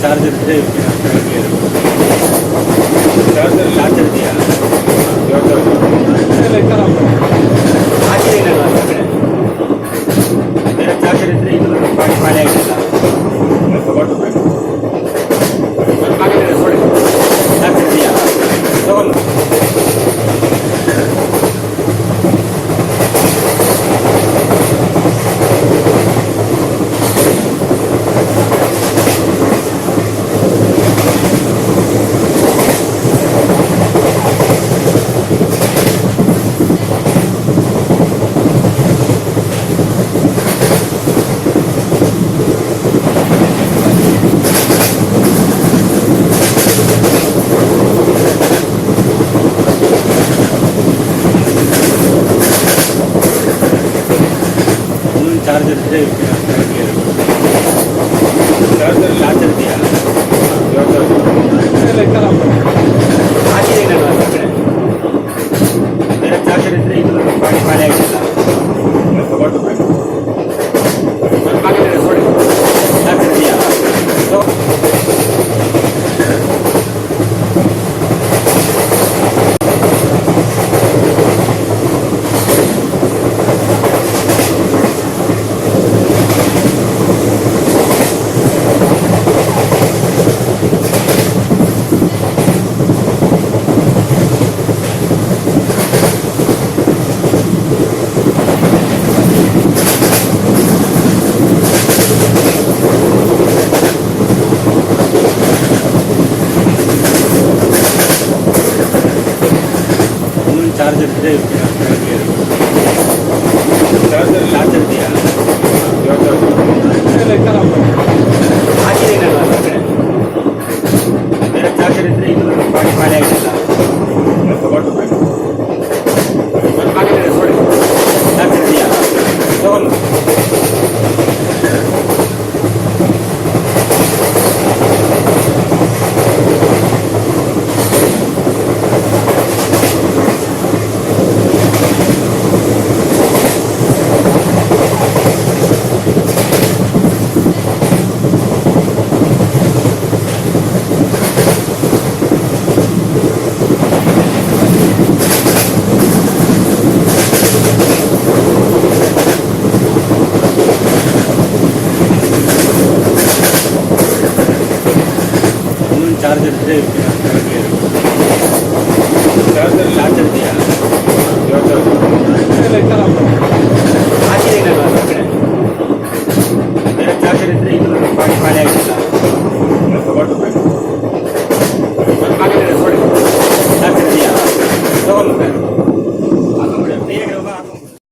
charger ಇದ್ರೆ charger ಇದೆಯಾ ಹಾಕಿದೇನಲ್ಲ ಆ ಕಡೆ ಬೇರೆ ಚಾರ್ಜರ್ ಇದ್ರೆ ಇದು ಖಾಲಿ ಆಗಿಲ್ಲ ತಗೊಂಡು ಹಾಕಿದ್ರೆ ನೋಡಿ ಚಾರ್ಜರ್ ಇದೆಯಾ ತಗೊಂಡು ಚಾರ್ಜರ್ ಇದ್ರೆ ಚಾರ್ಜರ್ ಇದೆಯಾ ಹಾಕಿದೇನಲ್ಲ ಆ ಕಡೆ ಬೇರೆ ಚಾರ್ಜರ್ ಇದ್ರೆ ಇದು ಖಾಲಿ ಆಗಿಲ್ಲ ತಗೊಂಡು ಹಾಕಿದ್ರೆ ನೋಡಿ ಚಾರ್ಜರ್ ಇದೆಯಾ ಚಾರ್ಜರ್ ಇದ್ರೆ ಚಾರ್ಜರ್ ಇದೆಯಾ ಹಾಕಿದೇನಲ್ಲ ಆ ಕಡೆ ಬೇರೆ ಚಾರ್ಜರ್ ಇದ್ರೆ ಇದು ಖಾಲಿ ಆಗಿಲ್ಲ ತಗೊಂಡು ಹಾಕಿದ್ರೆ ನೋಡಿ ಚಾರ್ಜರ್ ಇದೆಯಾ ತಗೊಂಡು ಚಾರ್ಜರ್ ಇದ್ರೆ ಚಾರ್ಜರ್ ಇದೆಯಾ ಹಾಕಿದೇನಲ್ಲ ಆ ಕಡೆ ಬೇರೆ ಚಾರ್ಜರ್ ಇದ್ರೆ ಇದು ಖಾಲಿ ಆಗಿಲ್ಲ